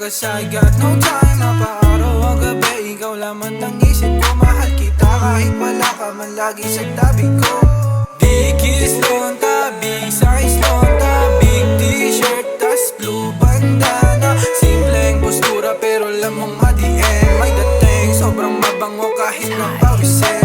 Cause I got no time. Napaaraw o gabi, ikaw lamang ang isip ko. Mahal kita kahit wala ka man lagi sa tabi ko. Di kiss lonta, big size lonta, big t-shirt tas blue bandana. Simpleng postura pero alam mong at the end may dating, sobrang mabango kahit napawisin.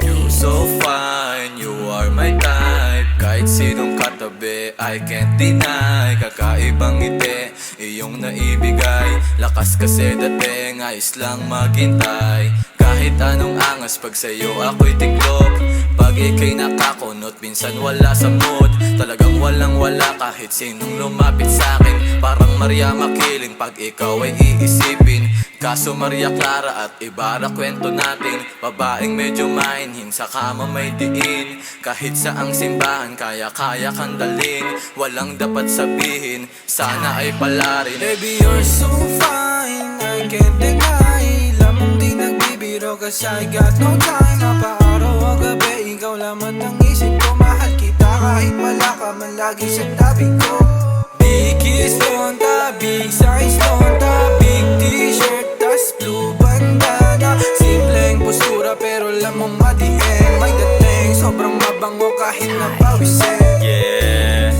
You so fine, you are my type. Kahit sinong katabi, I can't deny. Kakaibang ngiti, iyong naibigay. Lakas kasi dating, ayos lang maghintay. Kahit anong angas, pag sa'yo ako'y tiklop. Pag ika'y nakakunot, minsan wala sa mood. Talagang walang wala kahit sinong lumapit sa'kin. Parang Maria makiling pag ikaw ay iisipin. Kaso Maria Clara at Ibarra kwento natin. Babaeng medyo mahinhin, sa kama may diin. Kahit saang simbahan, kaya-kaya kang dalhin. Walang dapat sabihin, sana ay pala rin. Baby, you're so fine, I can't deny. Lamang di nagbibiro cause I got no time. Napaaraw o gabi, ikaw lamang ang isip ko. Mahal kita kahit wala ka man lagi sa tabi ko. Big kiss lonta, big size lonta, big t-shirt tas blue bandana. Simpleng postura pero alam mong at the end may dating, sobrang mabango kahit napawisin. Yeah,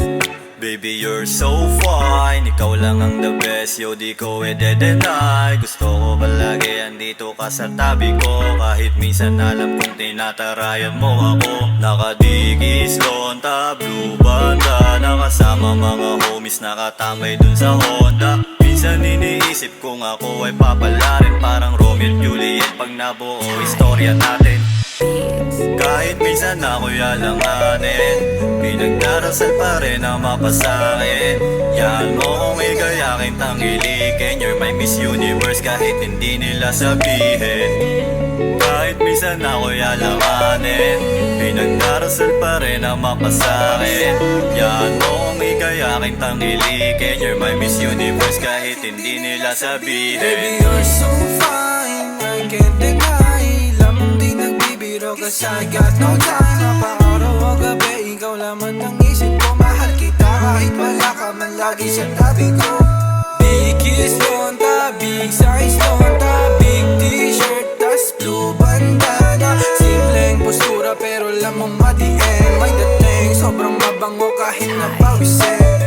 baby you're so fine. Ikaw lang ang the best, yo di ko i-deny. Gusto ko palagi andito ka sa tabi ko. Kahit minsan alam kong tinatarayan mo ako. Nakadigis, lonta, blue banda. Nakasama mga homies nakatambay dun sa Honda. Minsan iniisip kong ako ay papalarin. Parang Romeo at Juliet pag nabuo istorya natin. Kahit minsan ako'y alanganin, pinagdarasal pa rin ang mapasakin. Yan mo kung igayakin tangilikin. You're my Miss Universe kahit hindi nila sabihin. Kahit minsan ako'y alanganin, pinagdarasal pa rin ang mapasakin. Yan mo kung igayakin tangilikin. You're my Miss Universe kahit hindi nila sabihin. Baby, you're so fine, I can't deny. Lamang di nagbibiro cause I got no time. Napaaraw o gabi, ikaw lamang ang isip ko. Mahal kita kahit wala ka man lagi sa tabi ko. Big kiss lonta, big size lonta, big t-shirt tas blue bandana. Simpleng postura pero alam mong at the end may dating, sobrang mabango kahit napawisin.